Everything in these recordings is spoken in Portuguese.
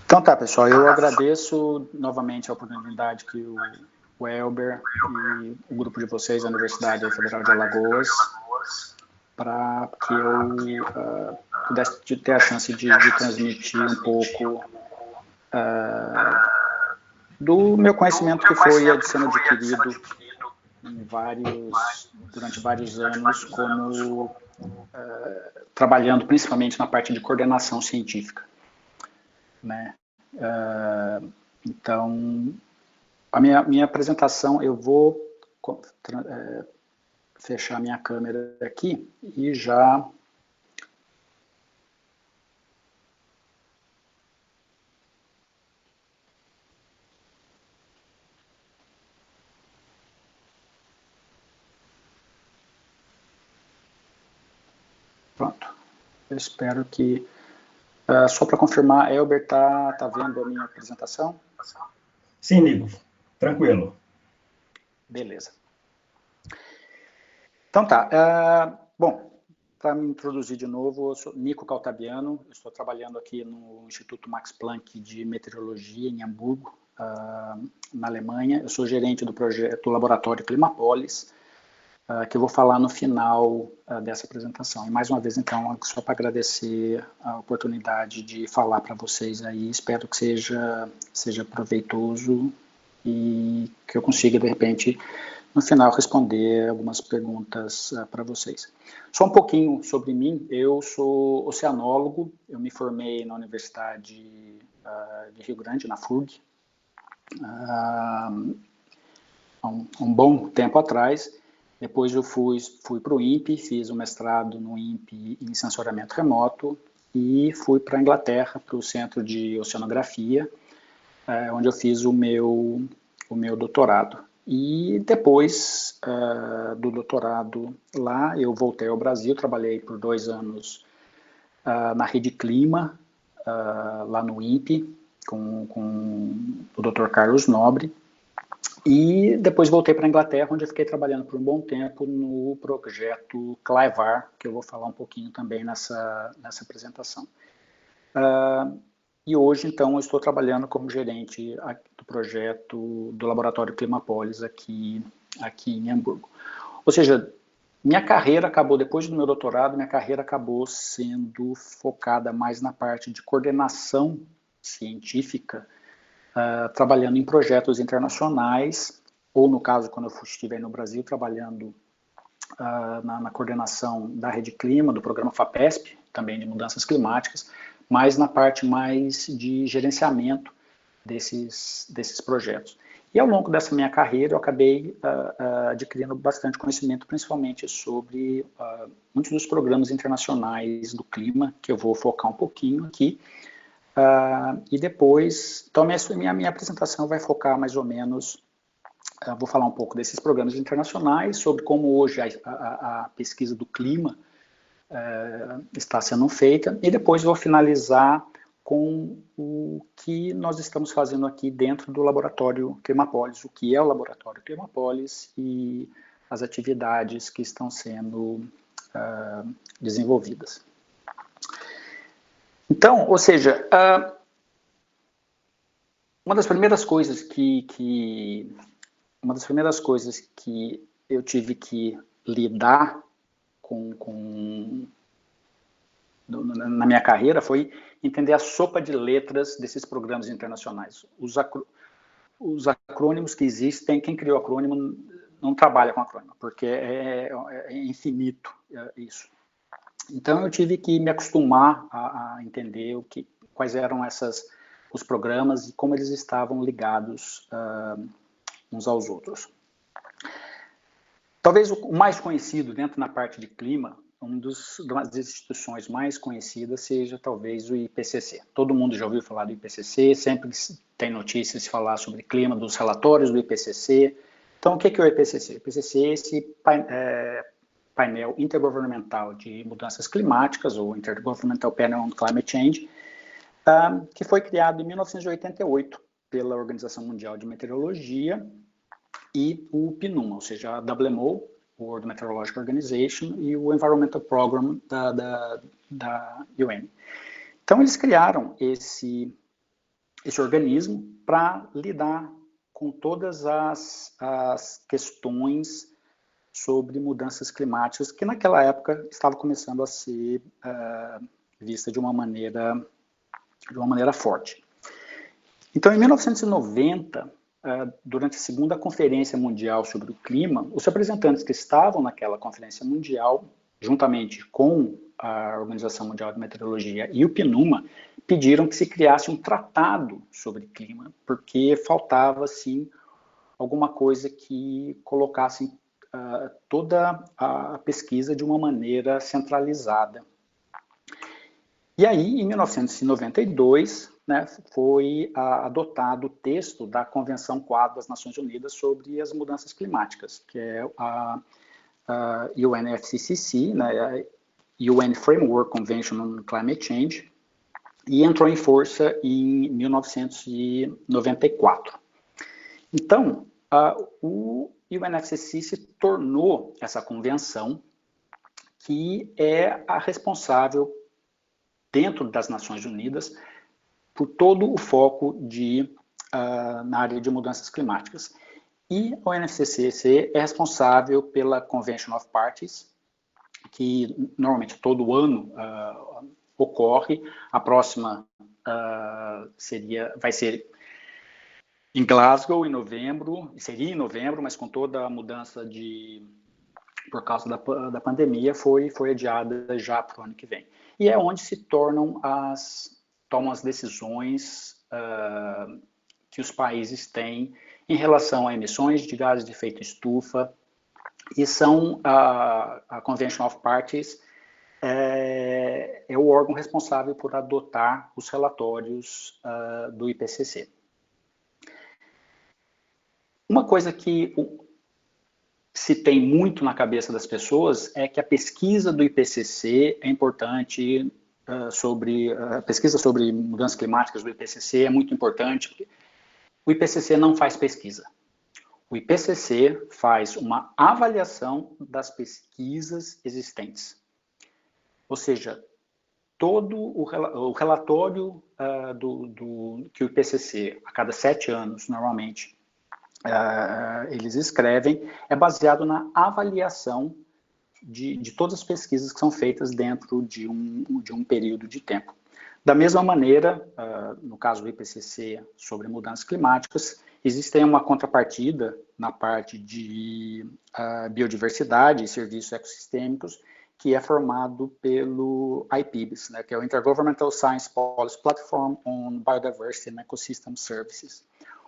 Então tá, pessoal, eu agradeço novamente a oportunidade que o Elber e o grupo de vocês, a Universidade Federal de Alagoas, para que eu pudesse ter a chance de transmitir um pouco do meu conhecimento que foi sendo adquirido durante vários anos, como trabalhando principalmente na parte de coordenação científica, né? Então, a minha apresentação, eu vou fechar minha câmera aqui e já... Pronto. Eu espero que... só para confirmar, Elber, tá vendo a minha apresentação? Sim, Nico. Tranquilo. Beleza. Então tá. Bom, para me introduzir de novo, eu sou Nico Caltabiano, eu estou trabalhando aqui no Instituto Max Planck de Meteorologia, em Hamburgo, na Alemanha. Eu sou gerente do projeto Laboratório Climapolis, que eu vou falar no final dessa apresentação. E mais uma vez, então, só para agradecer a oportunidade de falar para vocês aí, espero que seja proveitoso e que eu consiga, de repente, no final, responder algumas perguntas para vocês. Só um pouquinho sobre mim. Eu sou oceanólogo, eu me formei na Universidade de Rio Grande, na FURG, há um bom tempo atrás. Depois eu fui para o INPE, fiz um mestrado no INPE em sensoriamento remoto e fui para a Inglaterra, para o Centro de Oceanografia, onde eu fiz o meu doutorado. E depois do doutorado lá, eu voltei ao Brasil, trabalhei por 2 anos na Rede Clima, lá no INPE, com o Dr. Carlos Nobre. E depois voltei para a Inglaterra, onde eu fiquei trabalhando por um bom tempo no projeto CLIVAR, que eu vou falar um pouquinho também nessa apresentação. E hoje, então, eu estou trabalhando como gerente do projeto do Laboratório Climapolis aqui em Hamburgo. Ou seja, minha carreira acabou, depois do meu doutorado, minha carreira acabou sendo focada mais na parte de coordenação científica, trabalhando em projetos internacionais, ou no caso, quando eu estive aí no Brasil, trabalhando na coordenação da Rede Clima, do programa FAPESP, também de mudanças climáticas, mas na parte mais de gerenciamento desses projetos. E ao longo dessa minha carreira eu acabei adquirindo bastante conhecimento, principalmente sobre muitos dos programas internacionais do clima, que eu vou focar um pouquinho aqui. E depois, então minha apresentação vai focar mais ou menos, vou falar um pouco desses programas internacionais, sobre como hoje a pesquisa do clima está sendo feita, e depois vou finalizar com o que nós estamos fazendo aqui dentro do Laboratório Climapolis, o que é o Laboratório Climapolis e as atividades que estão sendo desenvolvidas. Então, ou seja, uma das primeiras coisas que eu tive que lidar na minha carreira foi entender a sopa de letras desses programas internacionais. Os acrônimos que existem, quem criou acrônimo não trabalha com acrônimo, porque é infinito isso. Então eu tive que me acostumar a entender quais eram os programas e como eles estavam ligados uns aos outros. Talvez o mais conhecido dentro da parte de clima, uma das instituições mais conhecidas seja talvez o IPCC. Todo mundo já ouviu falar do IPCC, sempre tem notícias de falar sobre clima, dos relatórios do IPCC. Então, o que é o IPCC? O IPCC é esse painel intergovernamental de mudanças climáticas, ou Intergovernmental Panel on Climate Change, que foi criado em 1988 pela Organização Mundial de Meteorologia e o PNUMA, ou seja, a WMO, World Meteorological Organization, e o Environmental Program da UN. Então, eles criaram esse organismo para lidar com todas as questões sobre mudanças climáticas, que naquela época estava começando a ser vista de uma maneira forte. Então, em 1990, durante a segunda Conferência Mundial sobre o Clima, os representantes que estavam naquela Conferência Mundial, juntamente com a Organização Mundial de Meteorologia e o PNUMA, pediram que se criasse um tratado sobre clima, porque faltava, sim, alguma coisa que colocasse toda a pesquisa de uma maneira centralizada. E aí, em 1992, né, foi adotado o texto da Convenção Quadro das Nações Unidas sobre as Mudanças Climáticas, que é a UNFCCC, né, UN Framework Convention on Climate Change, e entrou em força em 1994. Então, o UNFCCC se tornou essa convenção que é a responsável, dentro das Nações Unidas, por todo o foco na área de mudanças climáticas. E a UNFCCC é responsável pela Convention of Parties, que normalmente todo ano ocorre. A próxima vai ser em Glasgow, em novembro, seria em novembro, mas com toda a mudança por causa da pandemia, foi adiada já para o ano que vem. E é onde se tomam as decisões que os países têm em relação a emissões de gases de efeito estufa, e são a Convention of Parties é o órgão responsável por adotar os relatórios do IPCC. Uma coisa que se tem muito na cabeça das pessoas é que a pesquisa do IPCC é importante, a pesquisa sobre mudanças climáticas do IPCC é muito importante, porque o IPCC não faz pesquisa. O IPCC faz uma avaliação das pesquisas existentes. Ou seja, todo o relatório que o IPCC, a cada 7 anos, normalmente, eles escrevem, é baseado na avaliação de todas as pesquisas que são feitas dentro de um período de tempo. Da mesma maneira, no caso do IPCC sobre mudanças climáticas, existe uma contrapartida na parte de biodiversidade e serviços ecossistêmicos, que é formado pelo IPBES, né, que é o Intergovernmental Science Policy Platform on Biodiversity and Ecosystem Services.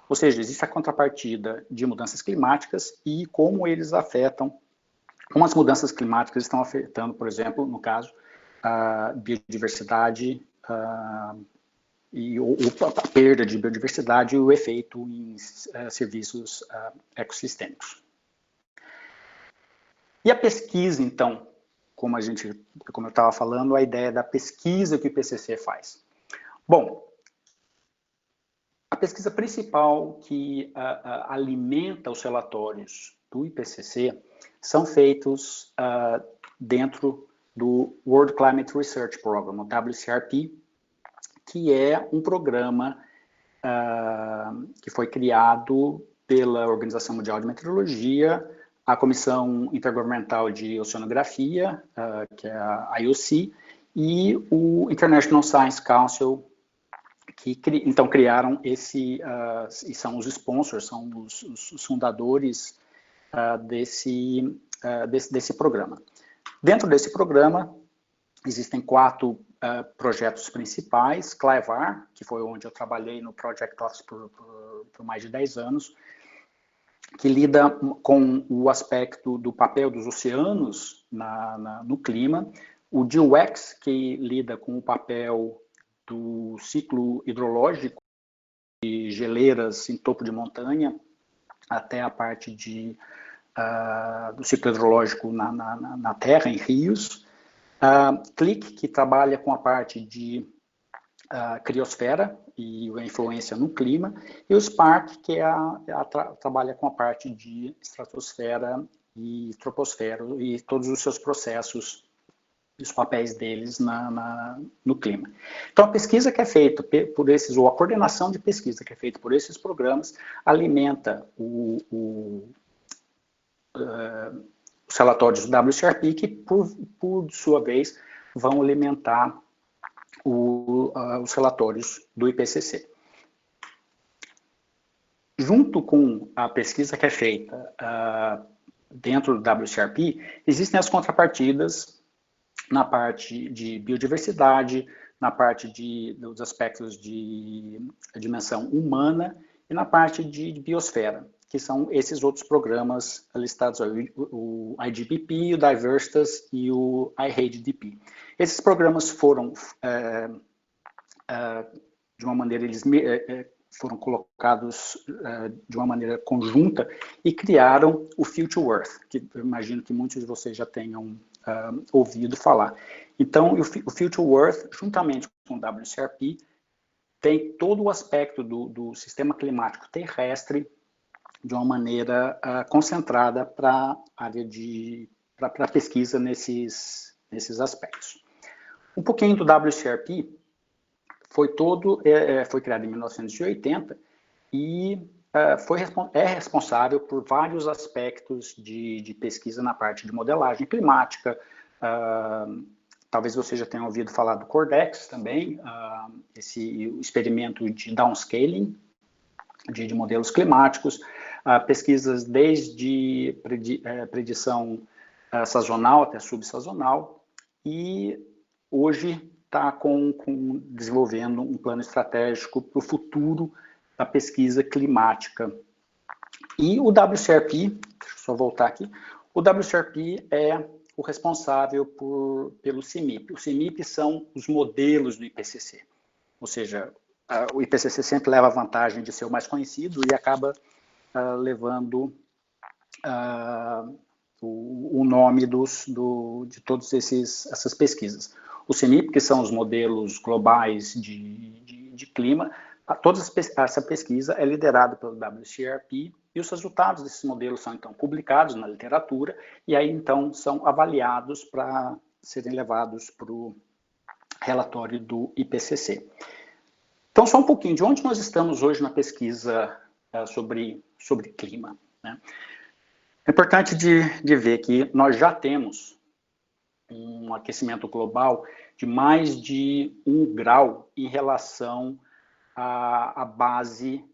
Ou seja, existe a contrapartida de mudanças climáticas e como as mudanças climáticas estão afetando, por exemplo, no caso, a biodiversidade e a perda de biodiversidade e o efeito em serviços ecossistêmicos. E a pesquisa, então, como eu estava falando, a ideia da pesquisa que o IPCC faz. Bom, a pesquisa principal que alimenta os relatórios do IPCC são feitos dentro do World Climate Research Program, o WCRP, que é um programa que foi criado pela Organização Mundial de Meteorologia, a Comissão Intergovernamental de Oceanografia, que é a IOC, e o International Science Council, que então criaram e são os sponsors, são os fundadores desse programa. Dentro desse programa, existem 4 projetos principais. CLIVAR, que foi onde eu trabalhei no Project Office por mais de 10 anos, que lida com o aspecto do papel dos oceanos no clima. O GWEX, que lida com o papel do ciclo hidrológico de geleiras em topo de montanha até a parte do ciclo hidrológico na terra, em rios. CLIC, que trabalha com a parte de criosfera e a influência no clima, e o SPARC, que trabalha com a parte de estratosfera e troposfera e todos os seus processos os papéis deles no clima. Então, a pesquisa que é feita por esses, ou a coordenação de pesquisa que é feita por esses programas, alimenta os relatórios do WCRP, que, por sua vez, vão alimentar os relatórios do IPCC. Junto com a pesquisa que é feita dentro do WCRP, existem as contrapartidas na parte de biodiversidade, na parte dos aspectos de dimensão humana e na parte de biosfera, que são esses outros programas listados, o IGBP, o Diversitas e o IHDP. Esses programas foram, de uma maneira, eles foram colocados de uma maneira conjunta e criaram o Future Earth, que eu imagino que muitos de vocês já tenham ouvido falar. Então, o Future Earth, juntamente com o WCRP, tem todo o aspecto do sistema climático terrestre de uma maneira concentrada para a área para pesquisa nesses aspectos. Um pouquinho do WCRP foi criado em 1980 e é responsável por vários aspectos de pesquisa na parte de modelagem climática. Talvez você já tenha ouvido falar do Cordex também, esse experimento de downscaling de modelos climáticos, pesquisas desde predição sazonal até subsazonal, e hoje está desenvolvendo um plano estratégico para o futuro da pesquisa climática. E o WCRP, deixa eu só voltar aqui, o WCRP é o responsável pelo CIMIP. O CIMIP são os modelos do IPCC, ou seja, o IPCC sempre leva a vantagem de ser o mais conhecido e acaba levando o nome de todas essas pesquisas. O CIMIP, que são os modelos globais de clima, toda essa pesquisa é liderada pelo WCRP e os resultados desses modelos são, então, publicados na literatura e aí, então, são avaliados para serem levados para o relatório do IPCC. Então, só um pouquinho de onde nós estamos hoje na pesquisa sobre clima, né? É importante de ver que nós já temos um aquecimento global de mais de 1 grau em relação à base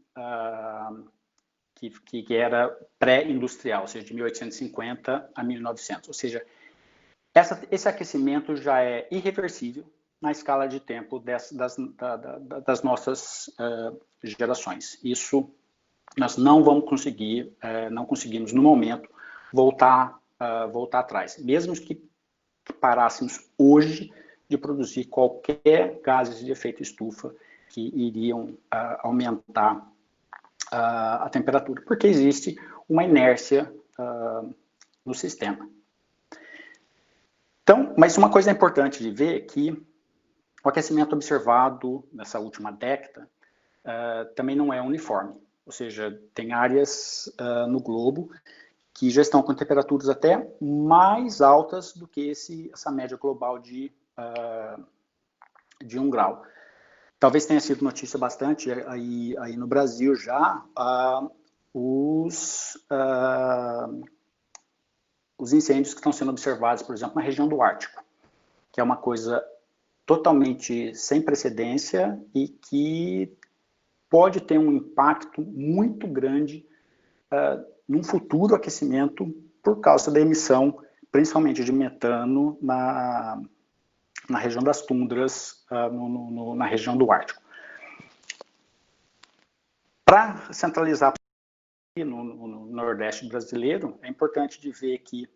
que era pré-industrial, ou seja, de 1850 a 1900. Ou seja, esse aquecimento já é irreversível na escala de tempo das nossas gerações. Isso nós não vamos conseguir, não conseguimos no momento voltar atrás. Mesmo que parássemos hoje de produzir qualquer gases de efeito estufa que iriam aumentar a temperatura, porque existe uma inércia no sistema. Então, mas uma coisa importante de ver é que o aquecimento observado nessa última década também não é uniforme, ou seja, tem áreas no globo que já estão com temperaturas até mais altas do que essa média global de 1 grau. Talvez tenha sido notícia bastante aí no Brasil já os incêndios que estão sendo observados, por exemplo, na região do Ártico, que é uma coisa totalmente sem precedência e que pode ter um impacto muito grande num futuro aquecimento por causa da emissão, principalmente de metano, na região das tundras, na região do Ártico. Para centralizar no Nordeste brasileiro, é importante de ver que,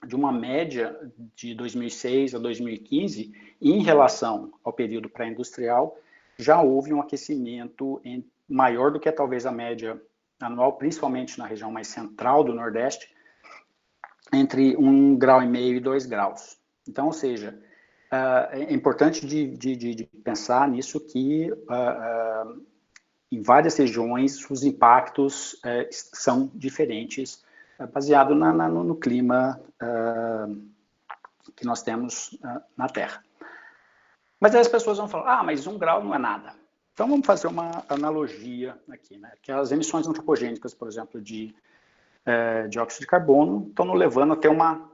de uma média de 2006 a 2015, em relação ao período pré-industrial, já houve um aquecimento maior do que talvez a média anual, principalmente na região mais central do Nordeste, entre 1,5 grau e 2 graus. Então, ou seja, é importante de pensar nisso que em várias regiões os impactos são diferentes, baseado no clima que nós temos na Terra. Mas aí as pessoas vão falar, mas 1 grau não é nada. Então vamos fazer uma analogia aqui, né? Que as emissões antropogênicas, por exemplo, de dióxido de carbono, estão nos levando a ter uma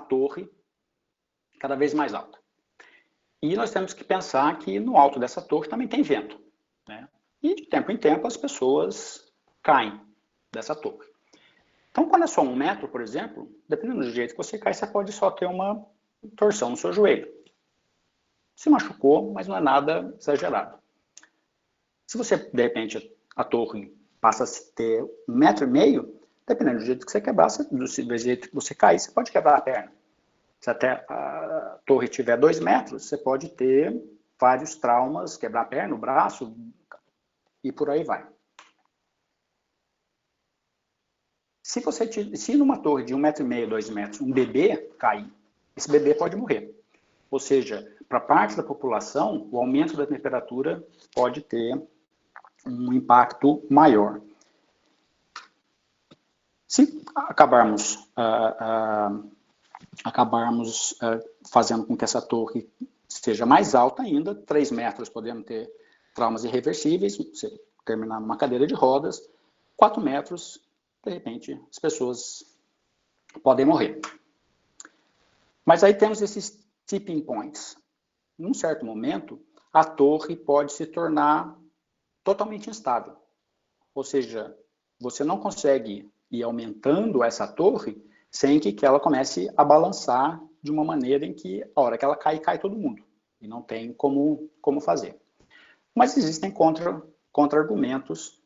torre cada vez mais alta. E nós temos que pensar que no alto dessa torre também tem vento, né? E de tempo em tempo as pessoas caem dessa torre. Então, quando é só 1 metro, por exemplo, dependendo do jeito que você cai, você pode só ter uma torção no seu joelho. Se machucou, mas não é nada exagerado. Se você, de repente, a torre passa a ter 1,5 metro, dependendo do jeito que você quebrar, do jeito que você cair, você pode quebrar a perna. Se até a torre tiver 2 metros, você pode ter vários traumas, quebrar a perna, o braço, e por aí vai. Se numa torre de 1,5 metro, 2 metros, um bebê cair, esse bebê pode morrer. Ou seja, para parte da população, o aumento da temperatura pode ter um impacto maior. Se acabarmos fazendo com que essa torre seja mais alta ainda, 3 metros podemos ter traumas irreversíveis, você terminar numa cadeira de rodas, 4 metros, de repente, as pessoas podem morrer. Mas aí temos esses tipping points. Num certo momento, a torre pode se tornar totalmente instável. Ou seja, você não consegue ir aumentando essa torre sem que ela comece a balançar de uma maneira em que, a hora que ela cai, cai todo mundo. E não tem como fazer. Mas existem contra-argumentos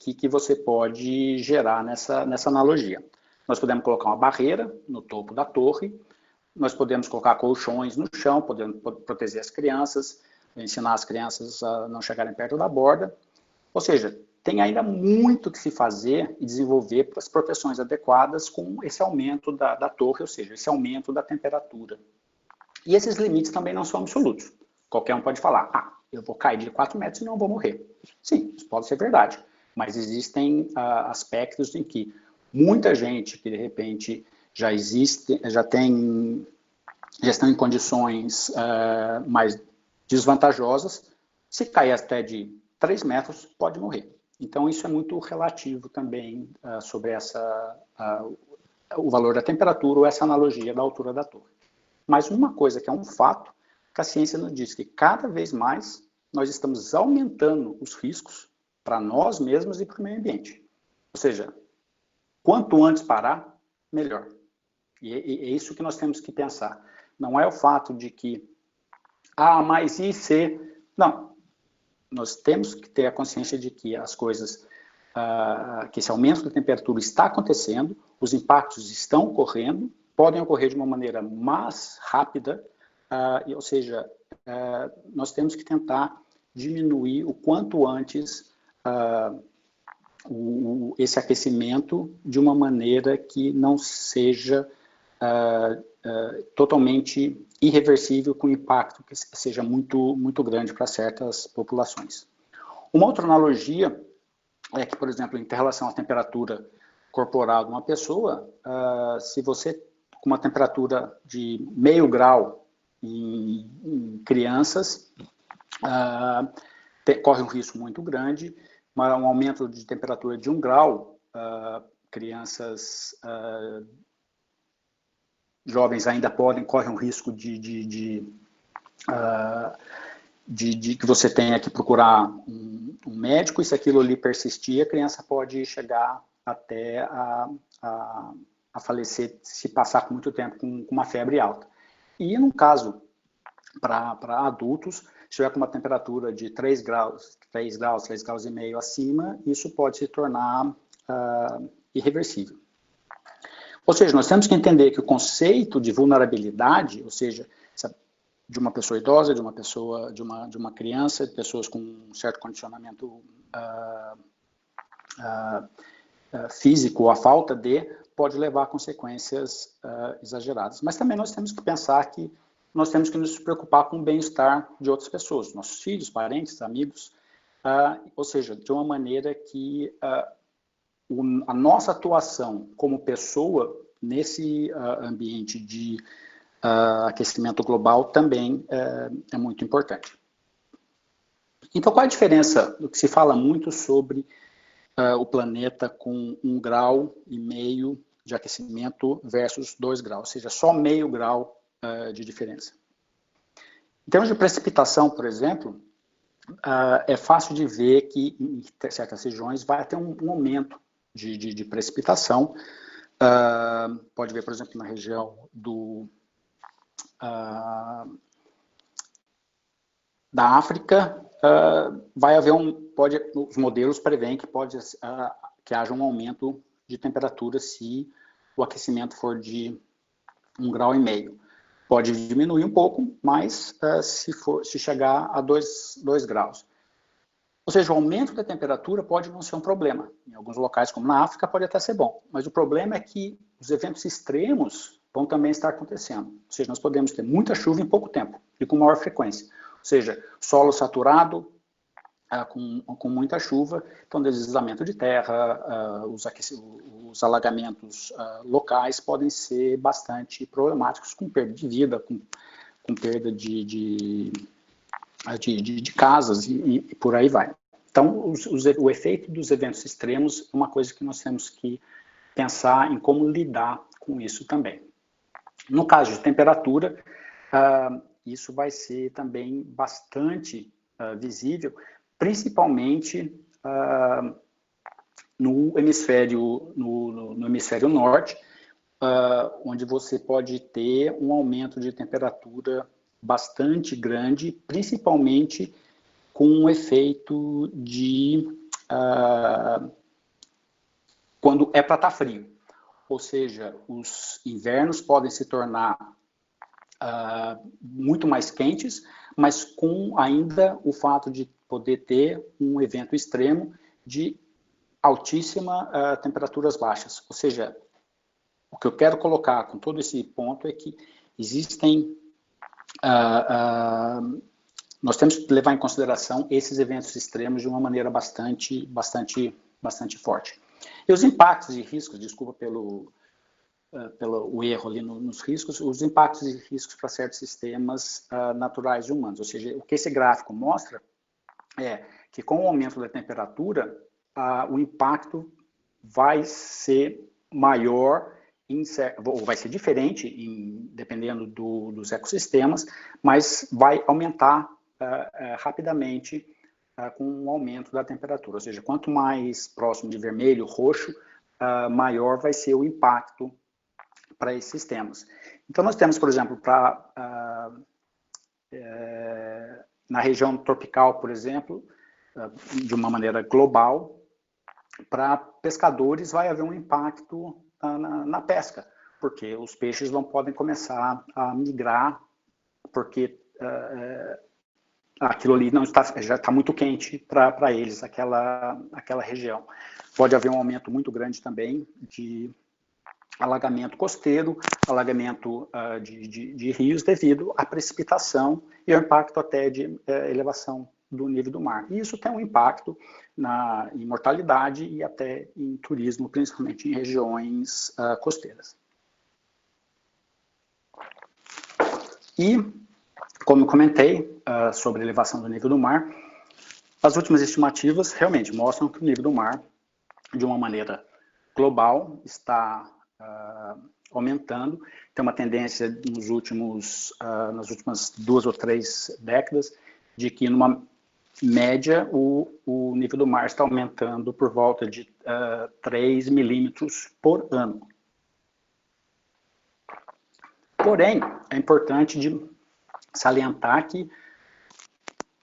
que você pode gerar nessa analogia. Nós podemos colocar uma barreira no topo da torre, nós podemos colocar colchões no chão, podemos proteger as crianças, ensinar as crianças a não chegarem perto da borda. Ou seja, tem ainda muito que se fazer e desenvolver para as proteções adequadas com esse aumento da torre, ou seja, esse aumento da temperatura. E esses limites também não são absolutos. Qualquer um pode falar, eu vou cair de 4 metros e não vou morrer. Sim, isso pode ser verdade. Mas existem aspectos em que muita gente que, de repente, já estão em condições mais desvantajosas, se cair até de 3 metros, pode morrer. Então, isso é muito relativo também sobre o valor da temperatura ou essa analogia da altura da torre. Mas uma coisa que é um fato, que a ciência nos diz que cada vez mais nós estamos aumentando os riscos para nós mesmos e para o meio ambiente. Ou seja, quanto antes parar, melhor. E é isso que nós temos que pensar. Não é o fato de que, mas e se... Não. Nós temos que ter a consciência de que as coisas, que esse aumento da temperatura está acontecendo, os impactos estão ocorrendo, podem ocorrer de uma maneira mais rápida, ou seja, nós temos que tentar diminuir o quanto antes esse aquecimento de uma maneira que não seja totalmente irreversível, com impacto que seja muito, muito grande para certas populações. Uma outra analogia é que, por exemplo, em relação à temperatura corporal de uma pessoa, se você, com uma temperatura de 0,5 grau em crianças, corre um risco muito grande, mas um aumento de temperatura de 1 grau, crianças jovens ainda correm um risco de que você tenha que procurar um médico, e se aquilo ali persistir, a criança pode chegar até a falecer se passar por muito tempo com uma febre alta. E no caso, para adultos, se tiver com uma temperatura de 3 graus e meio acima, isso pode se tornar irreversível. Ou seja, nós temos que entender que o conceito de vulnerabilidade, ou seja, de uma pessoa idosa, de uma criança, de pessoas com um certo condicionamento físico, ou a falta de, pode levar a consequências exageradas. Mas também nós temos que pensar que nós temos que nos preocupar com o bem-estar de outras pessoas, nossos filhos, parentes, amigos, ou seja, de uma maneira que a nossa atuação como pessoa nesse ambiente de aquecimento global também é muito importante. Então, qual a diferença do que se fala muito sobre o planeta com 1,5 grau de aquecimento versus 2 graus, ou seja, só meio grau de diferença? Em termos de precipitação, por exemplo, é fácil de ver que em certas regiões vai ter um aumento de precipitação. Pode ver, por exemplo, na região da África, vai haver os modelos prevêem que haja um aumento de temperatura se o aquecimento for de 1,5 grau. Pode diminuir um pouco, mas se chegar a 2 graus. Ou seja, o aumento da temperatura pode não ser um problema. Em alguns locais, como na África, pode até ser bom. Mas o problema é que os eventos extremos vão também estar acontecendo. Ou seja, nós podemos ter muita chuva em pouco tempo e com maior frequência. Ou seja, solo saturado com muita chuva, então deslizamento de terra, os alagamentos locais podem ser bastante problemáticos, com perda de vida, com perda de casas e por aí vai. Então, o efeito dos eventos extremos é uma coisa que nós temos que pensar em como lidar com isso também. No caso de temperatura, isso vai ser também bastante visível, principalmente no hemisfério norte, onde você pode ter um aumento de temperatura bastante grande, principalmente com um efeito de quando é para estar frio. Ou seja, os invernos podem se tornar muito mais quentes, mas com ainda o fato de poder ter um evento extremo de altíssima temperaturas baixas. Ou seja, o que eu quero colocar com todo esse ponto é que existem nós temos que levar em consideração esses eventos extremos de uma maneira bastante forte. E os impactos e riscos, desculpa pelo erro ali nos riscos, os impactos e riscos para certos sistemas naturais e humanos. Ou seja, o que esse gráfico mostra é que com o aumento da temperatura, o impacto vai ser maior, ou vai ser diferente, dependendo dos ecossistemas, mas vai aumentar rapidamente com o aumento da temperatura. Ou seja, quanto mais próximo de vermelho, roxo, maior vai ser o impacto para esses sistemas. Então, nós temos, por exemplo, na região tropical, por exemplo, de uma maneira global, para pescadores vai haver um impacto na pesca, porque os peixes podem começar a migrar, porque aquilo ali já está muito quente para eles, aquela região. Pode haver um aumento muito grande também de alagamento costeiro, alagamento de rios devido à precipitação e ao impacto até de elevação do nível do mar. E isso tem um impacto em mortalidade e até em turismo, principalmente em regiões costeiras. E, como eu comentei sobre a elevação do nível do mar, as últimas estimativas realmente mostram que o nível do mar, de uma maneira global, está aumentando. Tem uma tendência nas últimas 2 ou 3 décadas de que, numa média, o nível do mar está aumentando por volta de 3 milímetros por ano. Porém, é importante de salientar que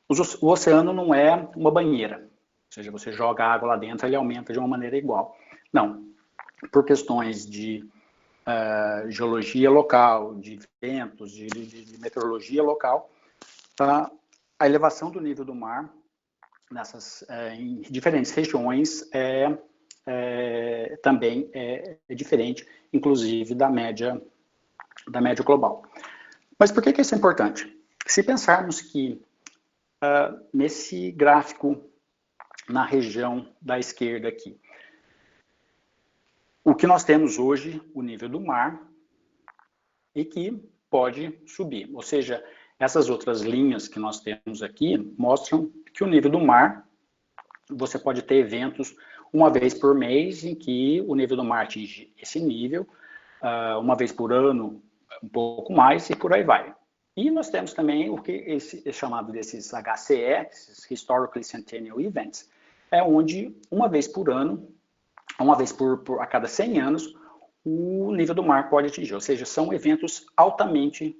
o oceano não é uma banheira. Ou seja, você joga água lá dentro, ele aumenta de uma maneira igual. Não. Por questões de geologia local, de ventos, de meteorologia local, a elevação do nível do mar em diferentes regiões também é diferente, inclusive da média global. Mas por que isso é importante? Se pensarmos que nesse gráfico na região da esquerda aqui, o que nós temos hoje, o nível do mar, e que pode subir. Ou seja, essas outras linhas que nós temos aqui mostram que o nível do mar, você pode ter eventos uma vez por mês em que o nível do mar atinge esse nível, uma vez por ano, um pouco mais, e por aí vai. E nós temos também o que é chamado desses HCE, esses Historically Centennial Events, é onde uma vez por ano, uma vez a cada 100 anos, o nível do mar pode atingir, ou seja, são eventos altamente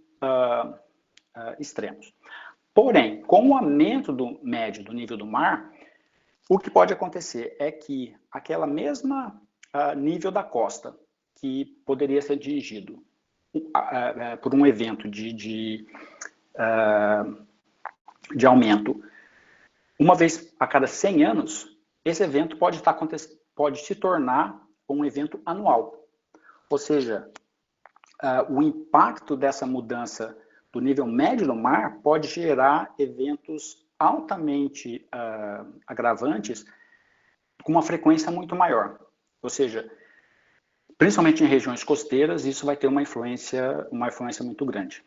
extremos. Porém, com o aumento médio do nível do mar, o que pode acontecer é que aquela mesma nível da costa, que poderia ser atingido por um evento de aumento, uma vez a cada 100 anos, esse evento pode se tornar um evento anual. Ou seja, o impacto dessa mudança do nível médio do mar pode gerar eventos altamente agravantes com uma frequência muito maior. Ou seja, principalmente em regiões costeiras, isso vai ter uma influência muito grande.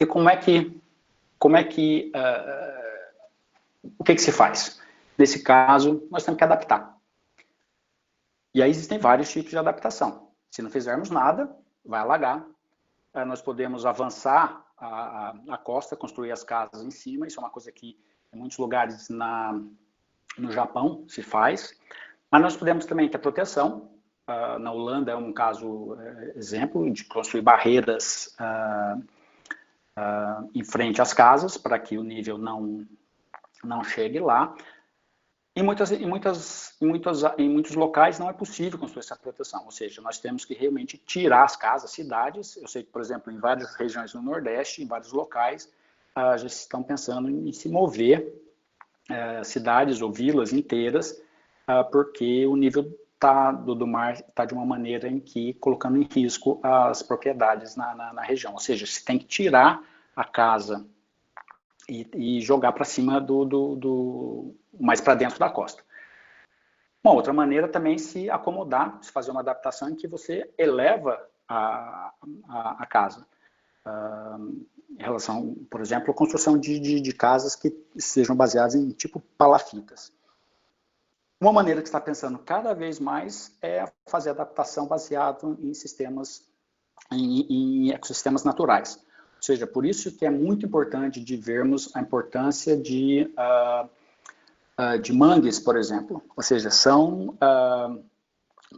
E o que se faz? Nesse caso, nós temos que adaptar. E aí existem vários tipos de adaptação. Se não fizermos nada, vai alagar. Nós podemos avançar a costa, construir as casas em cima. Isso é uma coisa que em muitos lugares no Japão se faz. Mas nós podemos também ter proteção. Na Holanda é um caso exemplo de construir barreiras em frente às casas para que o nível não chegue lá. Em muitos locais não é possível construir essa proteção, ou seja, nós temos que realmente tirar as casas, cidades. Eu sei que, por exemplo, em várias regiões do Nordeste, em vários locais, já estão pensando em se mover cidades ou vilas inteiras, porque o nível do mar está de uma maneira em que colocando em risco as propriedades na região. Ou seja, se tem que tirar a casa e jogar para cima mais para dentro da costa. Uma outra maneira também se acomodar, se fazer uma adaptação em que você eleva a casa. Em relação, por exemplo, à construção de casas que sejam baseadas em tipo palafitas. Uma maneira que está pensando cada vez mais é fazer adaptação baseada em ecossistemas naturais. Ou seja, por isso que é muito importante de vermos a importância de mangues, por exemplo. Ou seja, são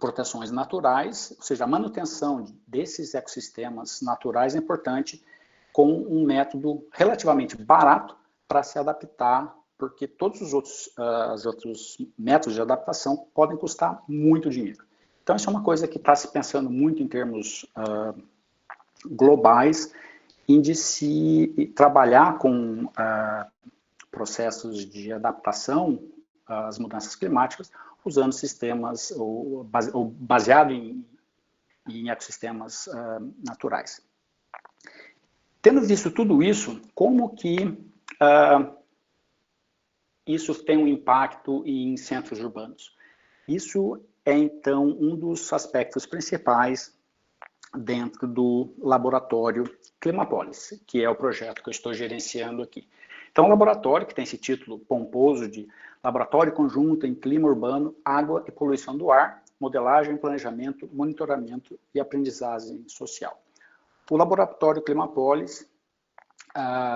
proteções naturais, ou seja, a manutenção desses ecossistemas naturais é importante com um método relativamente barato para se adaptar, porque todos os outros métodos de adaptação podem custar muito dinheiro. Então, isso é uma coisa que está se pensando muito em termos globais, em de se trabalhar com processos de adaptação às mudanças climáticas, usando sistemas ou baseado em ecossistemas naturais. Tendo visto tudo isso, como que isso tem um impacto em centros urbanos? Isso é, então, um dos aspectos principais dentro do laboratório Climapolis, que é o projeto que eu estou gerenciando aqui. Então, o laboratório, que tem esse título pomposo de Laboratório Conjunto em Clima Urbano, Água e Poluição do Ar, Modelagem, Planejamento, Monitoramento e Aprendizagem Social. O laboratório Climapolis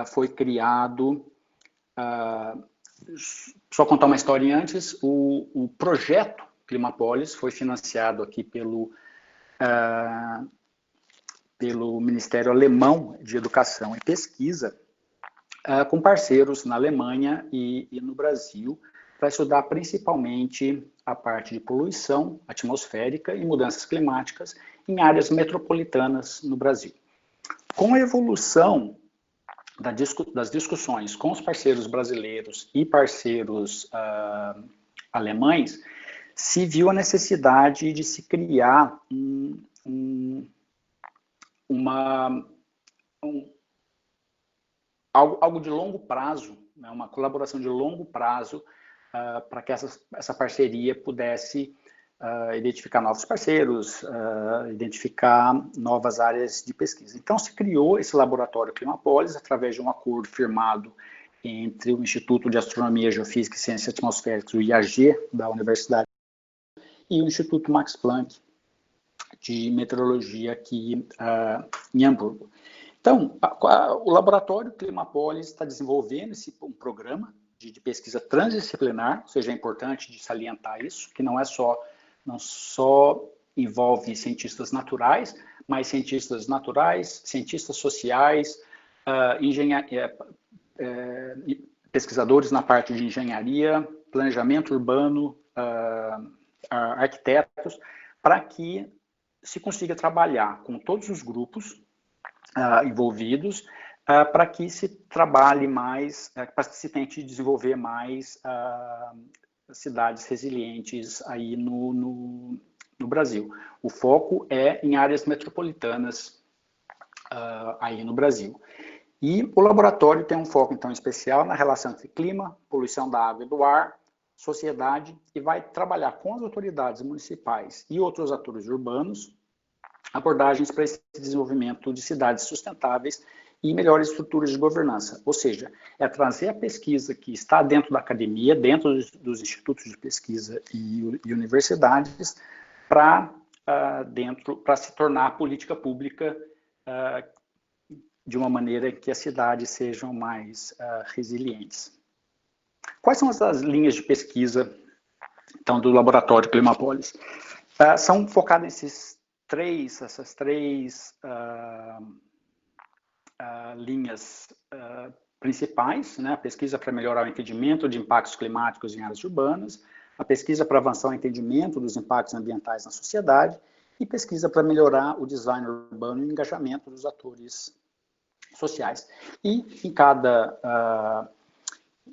foi criado... só contar uma historinha antes, o projeto Climapolis foi financiado aqui pelo Ministério Alemão de Educação e Pesquisa, com parceiros na Alemanha e no Brasil, para estudar principalmente a parte de poluição atmosférica e mudanças climáticas em áreas metropolitanas no Brasil. Com a evolução das discussões com os parceiros brasileiros e parceiros alemães, se viu a necessidade de se criar algo de longo prazo, né, uma colaboração de longo prazo, para que essa parceria pudesse identificar novos parceiros, identificar novas áreas de pesquisa. Então, se criou esse laboratório Climapolis através de um acordo firmado entre o Instituto de Astronomia, Geofísica e Ciências Atmosféricas, o IAG, da Universidade, e o Instituto Max Planck, de Meteorologia, aqui em Hamburgo. Então, o laboratório Climapolis está desenvolvendo um programa de pesquisa transdisciplinar, ou seja, é importante de salientar isso, que não só envolve cientistas naturais, mas cientistas naturais, cientistas sociais, pesquisadores na parte de engenharia, planejamento urbano, arquitetos, para que se consiga trabalhar com todos os grupos envolvidos, para que se trabalhe mais, para que se tente desenvolver mais cidades resilientes aí no Brasil. O foco é em áreas metropolitanas aí no Brasil. E o laboratório tem um foco, então, especial na relação entre clima, poluição da água e do ar, sociedade, e vai trabalhar com as autoridades municipais e outros atores urbanos abordagens para esse desenvolvimento de cidades sustentáveis e melhores estruturas de governança. Ou seja, é trazer a pesquisa que está dentro da academia, dentro dos institutos de pesquisa e universidades, para se tornar política pública de uma maneira que as cidades sejam mais resilientes. Quais são as linhas de pesquisa, então, do laboratório Climapolis? São focadas essas três linhas principais, né? A pesquisa para melhorar o entendimento de impactos climáticos em áreas urbanas, a pesquisa para avançar o entendimento dos impactos ambientais na sociedade e pesquisa para melhorar o design urbano e o engajamento dos atores sociais. E em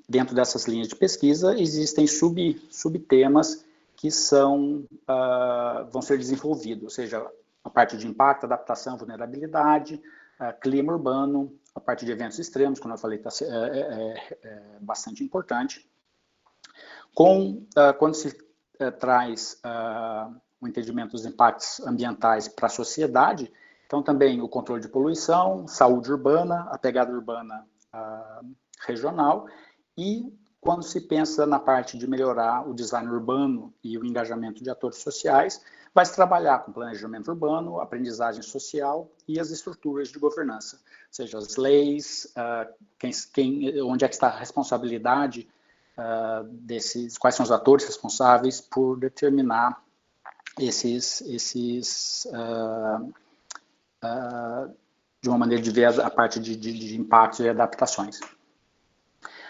dentro dessas linhas de pesquisa existem subtemas que vão ser desenvolvidos, ou seja, a parte de impacto, adaptação, vulnerabilidade, clima urbano, a parte de eventos extremos, como eu falei, é bastante importante. Quando se traz o entendimento dos impactos ambientais para a sociedade, então também o controle de poluição, saúde urbana, a pegada urbana regional, e quando se pensa na parte de melhorar o design urbano e o engajamento de atores sociais, vai se trabalhar com planejamento urbano, aprendizagem social e as estruturas de governança, ou seja, as leis, onde é que está a responsabilidade quais são os atores responsáveis por determinar de uma maneira de ver a parte de impactos e adaptações.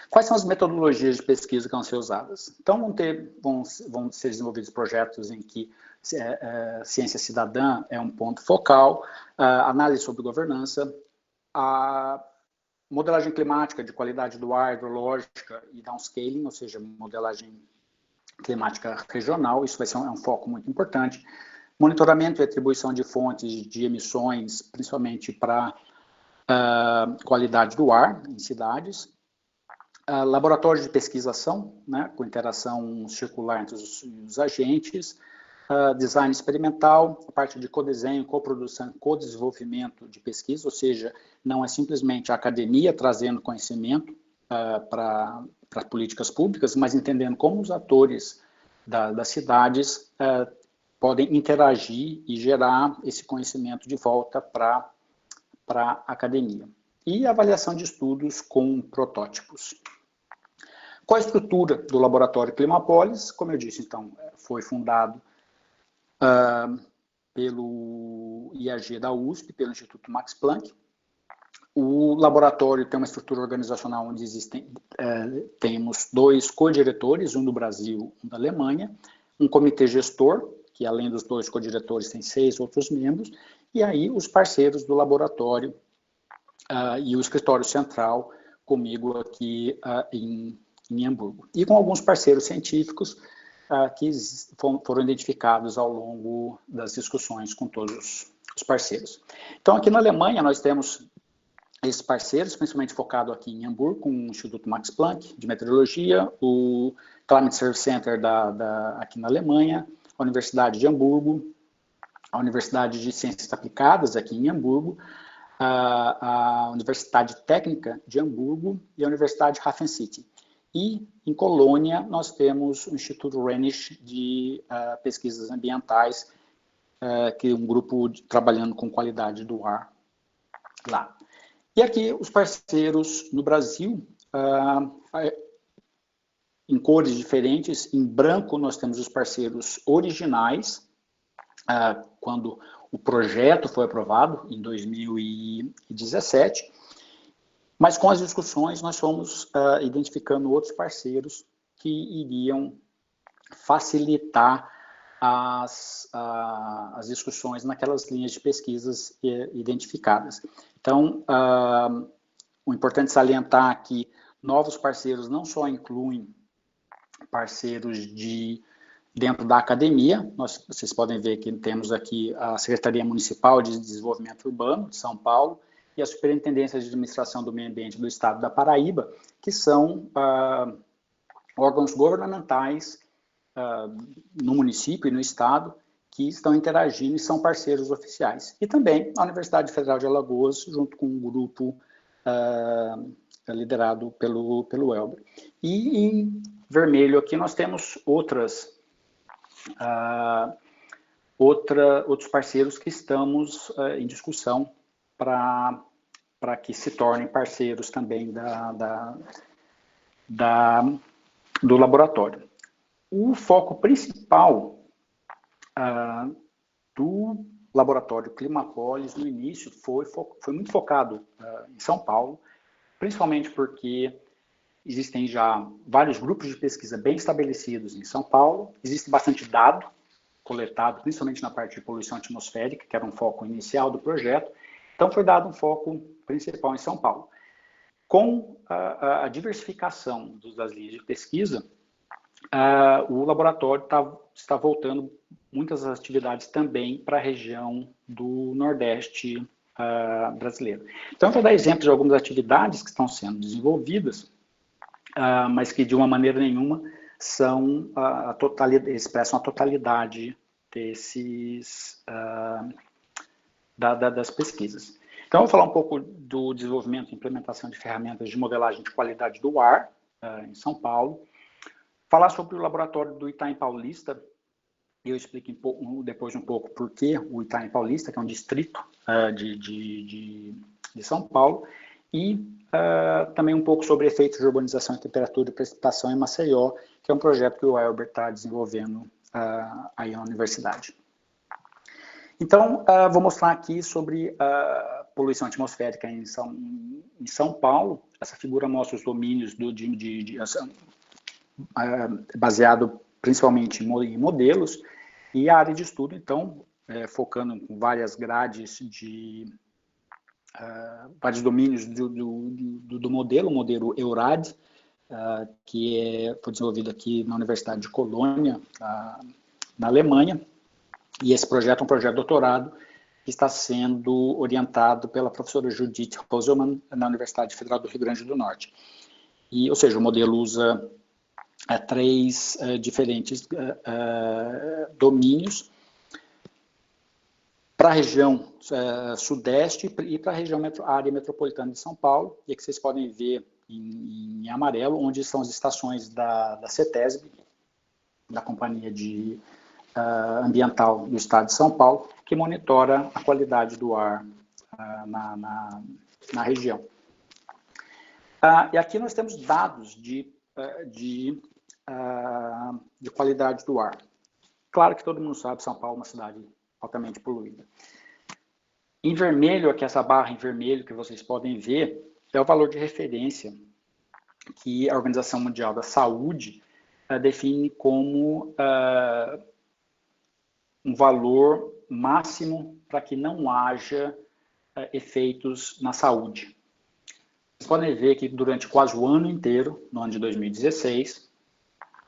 Quais são as metodologias de pesquisa que vão ser usadas? Então, vão ser desenvolvidos projetos em que ciência cidadã é um ponto focal, análise sobre governança, a modelagem climática de qualidade do ar, hidrológica e downscaling, ou seja, modelagem climática regional, isso vai ser um foco muito importante. Monitoramento e atribuição de fontes de emissões, principalmente para qualidade do ar em cidades. Laboratório de pesquisação, né, com interação circular entre os agentes, design experimental, a parte de codesenho, coprodução, codesenvolvimento de pesquisa, ou seja, não é simplesmente a academia trazendo conhecimento para políticas públicas, mas entendendo como os atores das cidades podem interagir e gerar esse conhecimento de volta para a academia. E avaliação de estudos com protótipos. Qual a estrutura do laboratório Climapolis? Como eu disse, então, foi fundado pelo IAG da USP, pelo Instituto Max Planck. O laboratório tem uma estrutura organizacional onde temos 2 co-diretores, um do Brasil, um da Alemanha, um comitê gestor, que além dos 2 co-diretores tem 6 outros membros, e aí os parceiros do laboratório e o escritório central comigo aqui em Hamburgo. E com alguns parceiros científicos que foram identificados ao longo das discussões com todos os parceiros. Então, aqui na Alemanha, nós temos esses parceiros, principalmente focado aqui em Hamburgo, com o Instituto Max Planck, de Meteorologia, o Climate Service Center aqui na Alemanha, a Universidade de Hamburgo, a Universidade de Ciências Aplicadas, aqui em Hamburgo, a Universidade Técnica de Hamburgo e a Universidade Hafen City. E, em Colônia, nós temos o Instituto Rhenish de Pesquisas Ambientais, que é um grupo trabalhando com qualidade do ar lá. E aqui, os parceiros no Brasil, em cores diferentes. Em branco, nós temos os parceiros originais, quando o projeto foi aprovado, em 2017. Mas com as discussões, nós fomos identificando outros parceiros que iriam facilitar as discussões naquelas linhas de pesquisas identificadas. Então, o importante é salientar que novos parceiros não só incluem parceiros dentro da academia. Vocês podem ver que temos aqui a Secretaria Municipal de Desenvolvimento Urbano de São Paulo e a Superintendência de Administração do Meio Ambiente do Estado da Paraíba, que são órgãos governamentais no município e no Estado que estão interagindo e são parceiros oficiais. E também a Universidade Federal de Alagoas, junto com um grupo liderado pelo Elber. E em vermelho aqui nós temos outros parceiros que estamos em discussão para que se tornem parceiros também do laboratório. O foco principal do laboratório Climapolis no início foi muito focado em São Paulo, principalmente porque existem já vários grupos de pesquisa bem estabelecidos em São Paulo, existe bastante dado coletado, principalmente na parte de poluição atmosférica, que era um foco inicial do projeto. Então, foi dado um foco principal em São Paulo. Com a diversificação das linhas de pesquisa, o laboratório está voltando muitas atividades também para a região do Nordeste brasileiro. Então, eu vou dar exemplo de algumas atividades que estão sendo desenvolvidas, mas que de uma maneira nenhuma expressam a totalidade das pesquisas. Então, eu vou falar um pouco do desenvolvimento e implementação de ferramentas de modelagem de qualidade do ar em São Paulo, falar sobre o laboratório do Itaim Paulista, e eu explico depois um pouco por que o Itaim Paulista, que é um distrito de São Paulo, e também um pouco sobre efeitos de urbanização, temperatura e precipitação em Maceió, que é um projeto que o Elber está desenvolvendo aí na universidade. Então, vou mostrar aqui sobre a poluição atmosférica em São Paulo. Essa figura mostra os domínios baseado principalmente em modelos, e a área de estudo, então, focando em várias grades vários domínios do modelo, o modelo EURAD, que foi desenvolvido aqui na Universidade de Colônia, na Alemanha, e esse projeto é um projeto de doutorado que está sendo orientado pela professora Judith Roselman na Universidade Federal do Rio Grande do Norte. Ou seja, o modelo usa 3 diferentes domínios para a região sudeste e para a área metropolitana de São Paulo, e aqui vocês podem ver em amarelo, onde são as estações da CETESB, da Companhia Ambiental do Estado de São Paulo, que monitora a qualidade do ar na região. E aqui nós temos dados de qualidade do ar. Claro que todo mundo sabe, São Paulo é uma cidade altamente poluída. Em vermelho, aqui essa barra em vermelho que vocês podem ver, é o valor de referência que a Organização Mundial da Saúde define como um valor máximo para que não haja efeitos na saúde. Vocês podem ver que durante quase o ano inteiro, no ano de 2016,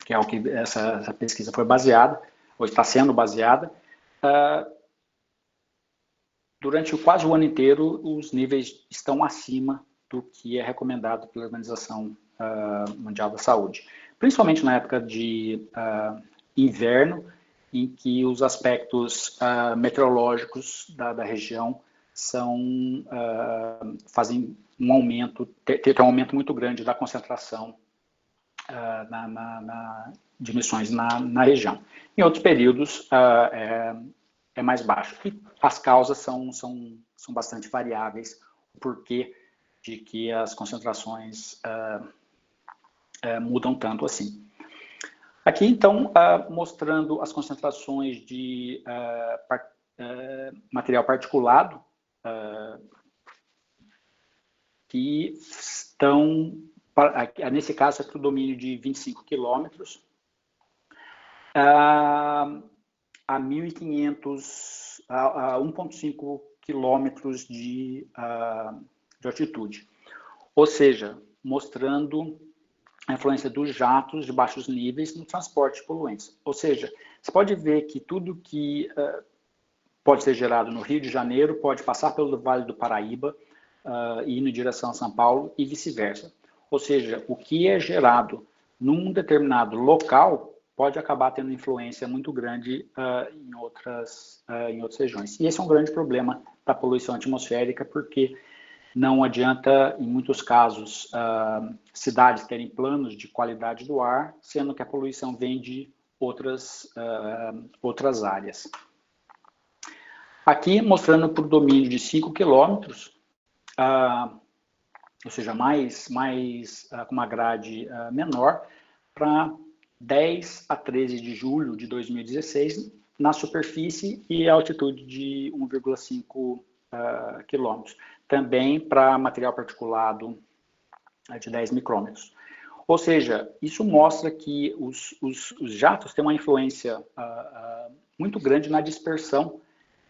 que é o que essa pesquisa foi baseada, ou está sendo baseada, durante quase o ano inteiro, os níveis estão acima do que é recomendado pela Organização Mundial da Saúde. Principalmente na época de inverno em que os aspectos meteorológicos da região fazem um aumento, tem um aumento muito grande da concentração de emissões na região. Em outros períodos é mais baixo. E as causas são bastante variáveis, o porquê de que as concentrações mudam tanto assim. Aqui, então, mostrando as concentrações de material particulado que estão, nesse caso, é para o domínio de 25 quilômetros a 1.500, a 1,5 quilômetros de altitude. Ou seja, mostrando a influência dos jatos de baixos níveis no transporte de poluentes. Ou seja, você pode ver que tudo que pode ser gerado no Rio de Janeiro pode passar pelo Vale do Paraíba e ir em direção a São Paulo e vice-versa. Ou seja, o que é gerado num determinado local pode acabar tendo influência muito grande em outras regiões. E esse é um grande problema da poluição atmosférica, porque não adianta, em muitos casos, cidades terem planos de qualidade do ar, sendo que a poluição vem de outras áreas. Aqui, mostrando para o domínio de 5 quilômetros, ou seja, com uma grade menor, para 10 a 13 de julho de 2016, na superfície e altitude de 1,5 quilômetros. Também para material particulado de 10 micrômetros. Ou seja, isso mostra que os jatos têm uma influência muito grande na dispersão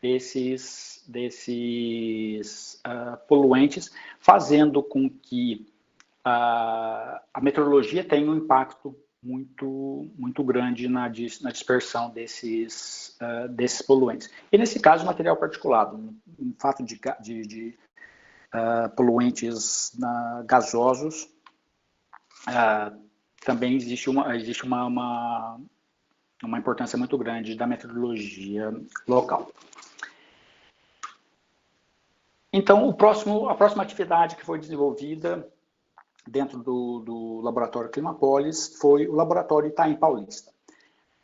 desses poluentes, fazendo com que a meteorologia tenha um impacto muito grande na dispersão desses poluentes. E nesse caso, material particulado, em fato de poluentes gasosos, também existe uma importância muito grande da meteorologia local. Então, a próxima atividade que foi desenvolvida dentro do laboratório Climapolis foi o laboratório Itaim Paulista.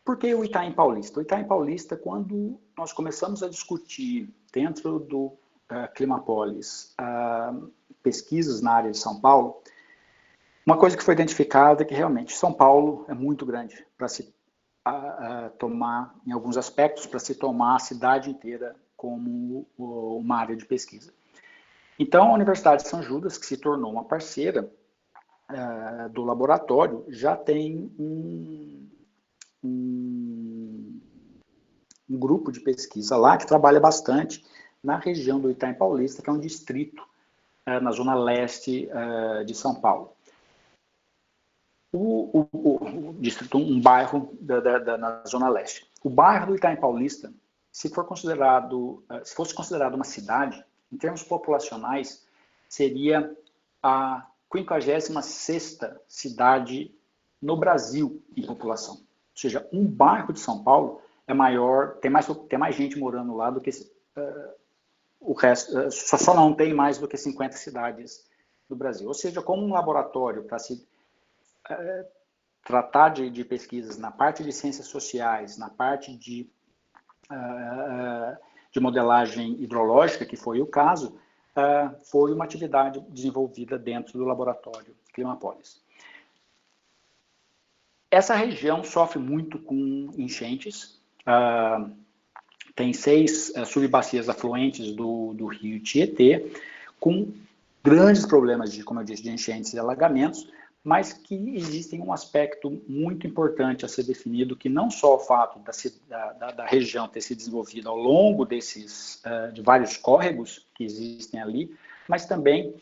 Por que o Itaim Paulista? O Itaim Paulista, quando nós começamos a discutir dentro do Climapolis pesquisas na área de São Paulo, uma coisa que foi identificada é que realmente São Paulo é muito grande para se tomar, em alguns aspectos, para se tomar a cidade inteira como uma área de pesquisa. Então, a Universidade de São Judas, que se tornou uma parceira do laboratório, já tem um grupo de pesquisa lá que trabalha bastante na região do Itaim Paulista, que é um distrito na zona leste de São Paulo. O distrito, um bairro na zona leste. O bairro do Itaim Paulista, se fosse considerado uma cidade, em termos populacionais, seria a 56ª cidade no Brasil em população. Ou seja, um bairro de São Paulo é maior, tem mais gente morando lá do que o resto, só não tem mais do que 50 cidades no Brasil. Ou seja, como um laboratório para se tratar de pesquisas na parte de ciências sociais, na parte de modelagem hidrológica, que foi o caso, foi uma atividade desenvolvida dentro do laboratório Climapolis. Essa região sofre muito com enchentes, tem 6 subbacias afluentes do rio Tietê, com grandes problemas, como eu disse, de enchentes e alagamentos, mas que existem um aspecto muito importante a ser definido, que não só o fato da região ter se desenvolvido ao longo de vários córregos que existem ali, mas também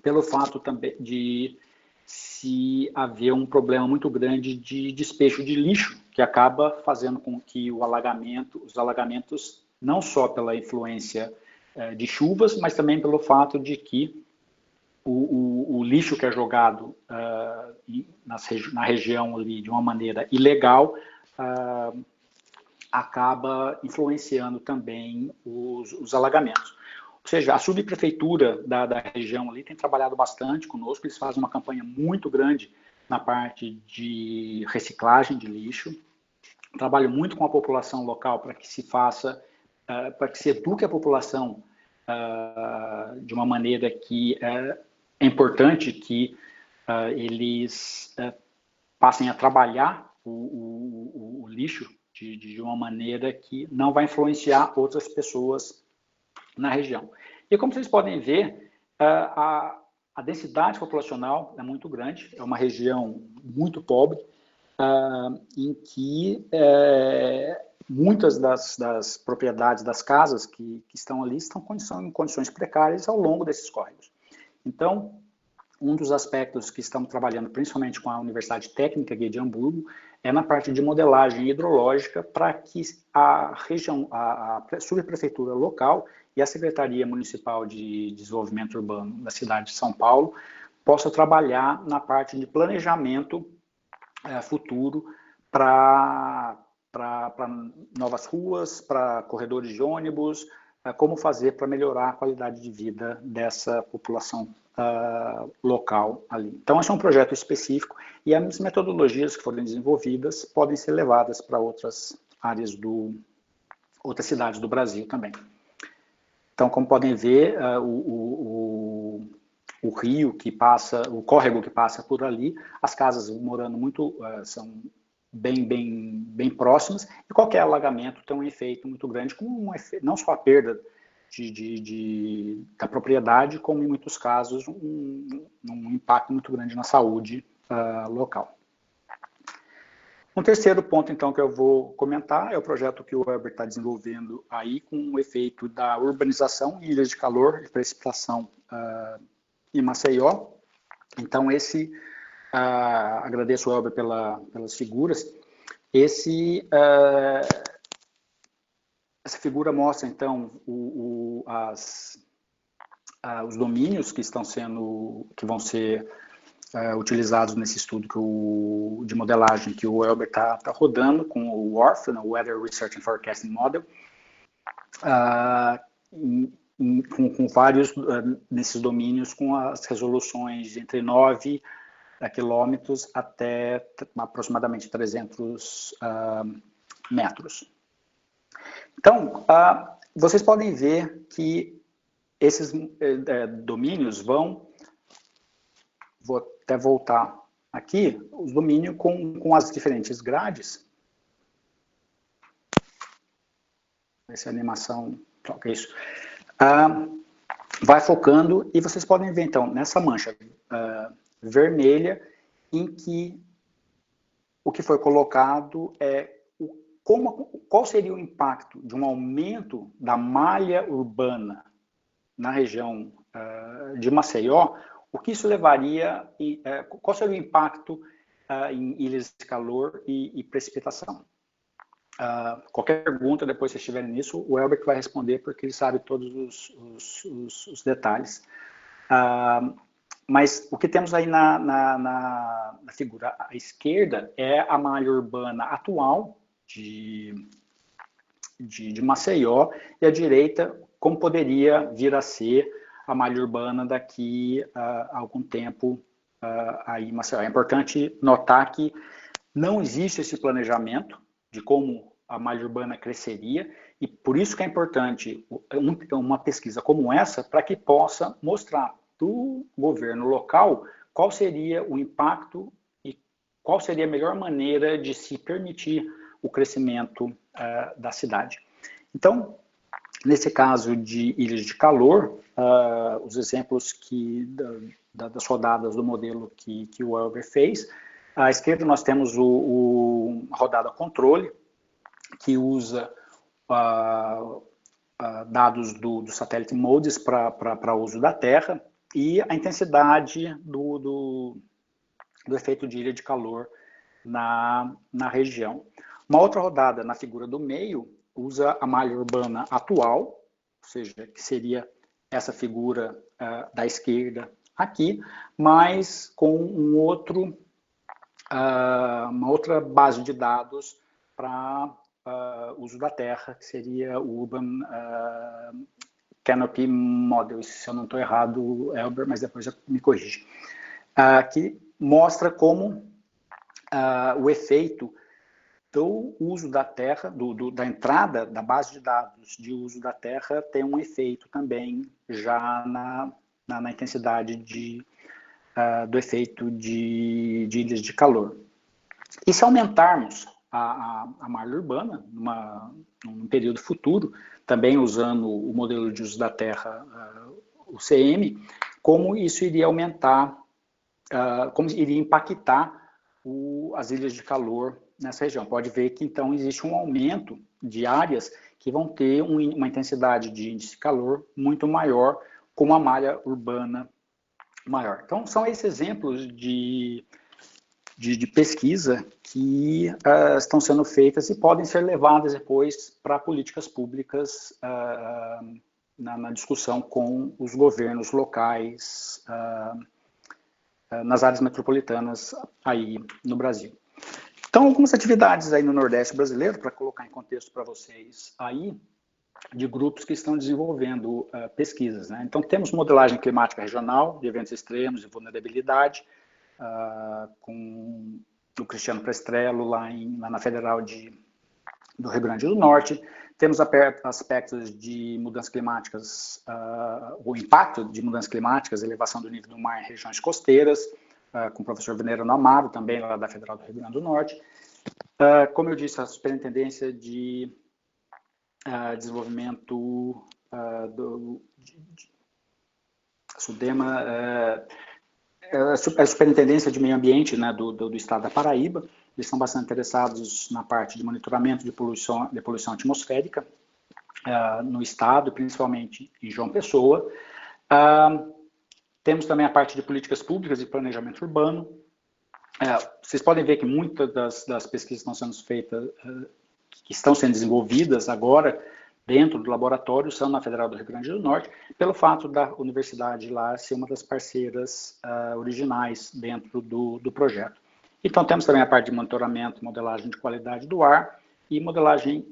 pelo fato de se haver um problema muito grande de despejo de lixo, que acaba fazendo com que os alagamentos, não só pela influência de chuvas, mas também pelo fato de que o lixo que é jogado na região ali de uma maneira ilegal acaba influenciando também os alagamentos. Ou seja, a subprefeitura da região ali tem trabalhado bastante conosco, eles fazem uma campanha muito grande na parte de reciclagem de lixo, trabalho muito com a população local para que se faça, para que se eduque a população de uma maneira que é importante que eles passem a trabalhar o lixo de uma maneira que não vai influenciar outras pessoas na região. E como vocês podem ver, a densidade populacional é muito grande, é uma região muito pobre, em que muitas das propriedades das casas que estão ali estão em condições precárias ao longo desses córregos. Então, um dos aspectos que estamos trabalhando, principalmente com a Universidade Técnica aqui de Hamburgo, é na parte de modelagem hidrológica para que a região, a subprefeitura local e a Secretaria Municipal de Desenvolvimento Urbano da cidade de São Paulo possa trabalhar na parte de planejamento futuro para novas ruas, para corredores de ônibus, como fazer para melhorar a qualidade de vida dessa população local ali. Então, esse é um projeto específico e as metodologias que forem desenvolvidas podem ser levadas para outras áreas outras cidades do Brasil também. Então, como podem ver, o rio que passa, o córrego que passa por ali, as casas morando muito, são bem próximas, e qualquer alagamento tem um efeito muito grande, com não só a perda da propriedade, como em muitos casos um impacto muito grande na saúde local. Um terceiro ponto, então, que eu vou comentar é o projeto que o Elber está desenvolvendo aí com o efeito da urbanização em ilhas de calor e precipitação em Maceió. Então, agradeço o Elber pelas figuras. Essa figura mostra, então, os domínios que vão ser utilizados nesse estudo de modelagem que o Elber está rodando com o WRF, o Weather Research and Forecasting Model, com vários desses domínios com as resoluções entre 9 quilômetros até aproximadamente 300 metros. Então, vocês podem ver que esses domínios vou até voltar aqui, os domínios com as diferentes grades. Essa animação toca isso. Vai focando e vocês podem ver, então, nessa mancha vermelha, em que o que foi colocado é qual seria o impacto de um aumento da malha urbana na região de Maceió, o que isso levaria, qual seria o impacto em ilhas de calor e precipitação. Qualquer pergunta, depois que vocês estiverem nisso, o Elber vai responder, porque ele sabe todos os detalhes. Mas o que temos aí na figura à esquerda é a malha urbana atual de Maceió, e à direita, como poderia vir a ser a malha urbana daqui a algum tempo aí em Maceió. É importante notar que não existe esse planejamento de como a malha urbana cresceria, e por isso que é importante uma pesquisa como essa, para que possa mostrar do governo local qual seria o impacto e qual seria a melhor maneira de se permitir o crescimento da cidade. Então, nesse caso de ilhas de calor, os exemplos das rodadas do modelo que o Elber fez, à esquerda nós temos a rodada controle, que usa dados do satélite MODIS para uso da Terra, e a intensidade do efeito de ilha de calor na região. Uma outra rodada na figura do meio usa a malha urbana atual, ou seja, que seria essa figura da esquerda aqui, mas com uma outra base de dados para uso da terra, que seria o Urban Canopy Model, se eu não estou errado, Elber, mas depois já me corrige, que mostra como o efeito do uso da terra, da entrada da base de dados de uso da terra, tem um efeito também já na intensidade do efeito de ilhas de calor. E se aumentarmos a malha urbana, num período futuro, também usando o modelo de uso da terra, o CM, como isso iria aumentar, como iria impactar as ilhas de calor nessa região. Pode ver que, então, existe um aumento de áreas que vão ter uma intensidade de índice de calor muito maior, com uma malha urbana maior. Então, são esses exemplos de pesquisa que estão sendo feitas e podem ser levadas depois para políticas públicas na discussão com os governos locais nas áreas metropolitanas aí no Brasil. Então, algumas atividades aí no Nordeste brasileiro, para colocar em contexto para vocês aí, de grupos que estão desenvolvendo pesquisas, né? Então, temos modelagem climática regional, de eventos extremos e vulnerabilidade, com o Cristiano Prestrello, lá na Federal do Rio Grande do Norte. Temos aspectos de mudanças climáticas, o impacto de mudanças climáticas, elevação do nível do mar em regiões costeiras, com o professor Venerano Amaro, também lá da Federal do Rio Grande do Norte. Como eu disse, a Superintendência de Desenvolvimento SUDEMA, a Superintendência de Meio Ambiente, né, do Estado da Paraíba. Eles são bastante interessados na parte de monitoramento de poluição atmosférica no Estado, principalmente em João Pessoa. Temos também a parte de políticas públicas e planejamento urbano. Vocês podem ver que muitas das pesquisas estão sendo feitas, que estão sendo desenvolvidas agora dentro do laboratório, são na Federal do Rio Grande do Norte, pelo fato da universidade lá ser uma das parceiras originais dentro do projeto. Então, temos também a parte de monitoramento, modelagem de qualidade do ar e modelagem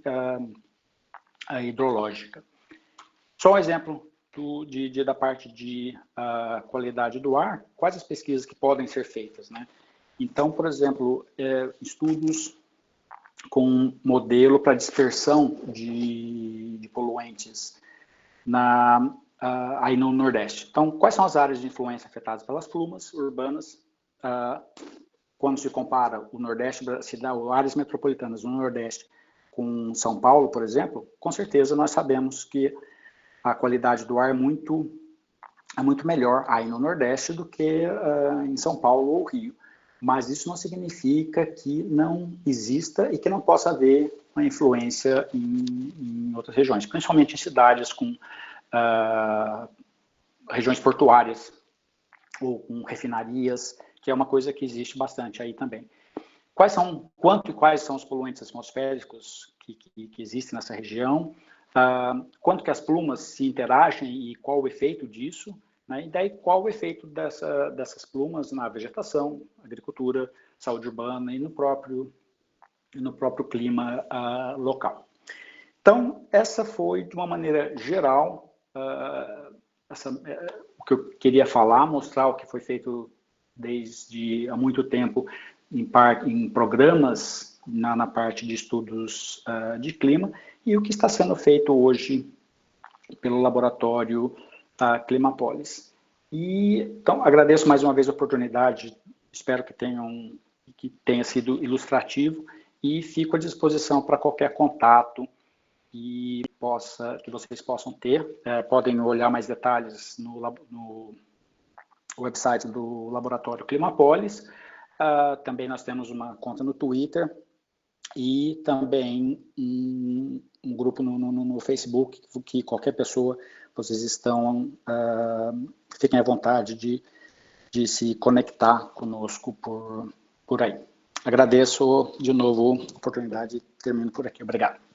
hidrológica. Só um exemplo da parte de qualidade do ar, quais as pesquisas que podem ser feitas, né? Então, por exemplo, estudos com modelo para dispersão de poluentes aí no Nordeste. Então, quais são as áreas de influência afetadas pelas plumas urbanas? Quando se compara o Nordeste, áreas metropolitanas do Nordeste com São Paulo, por exemplo, com certeza nós sabemos que a qualidade do ar é muito melhor aí no Nordeste do que em São Paulo ou Rio. Mas isso não significa que não exista e que não possa haver uma influência em outras regiões, principalmente em cidades com regiões portuárias ou com refinarias, que é uma coisa que existe bastante aí também. Quais são os poluentes atmosféricos que existem nessa região? Quanto que as plumas se interagem e qual o efeito disso? Né? E daí, qual o efeito dessas plumas na vegetação, agricultura, saúde urbana e no próprio clima local. Então, essa foi, de uma maneira geral, o que eu queria falar, mostrar o que foi feito desde há muito tempo em programas na parte de estudos de clima e o que está sendo feito hoje pelo laboratório Climapolis. Então, agradeço mais uma vez a oportunidade, espero que tenha sido ilustrativo e fico à disposição para qualquer contato que vocês possam ter. Podem olhar mais detalhes no website do Laboratório Climapolis. Também nós temos uma conta no Twitter e também um grupo no Facebook que qualquer pessoa, vocês fiquem à vontade de se conectar conosco por aí. Agradeço de novo a oportunidade e termino por aqui. Obrigado.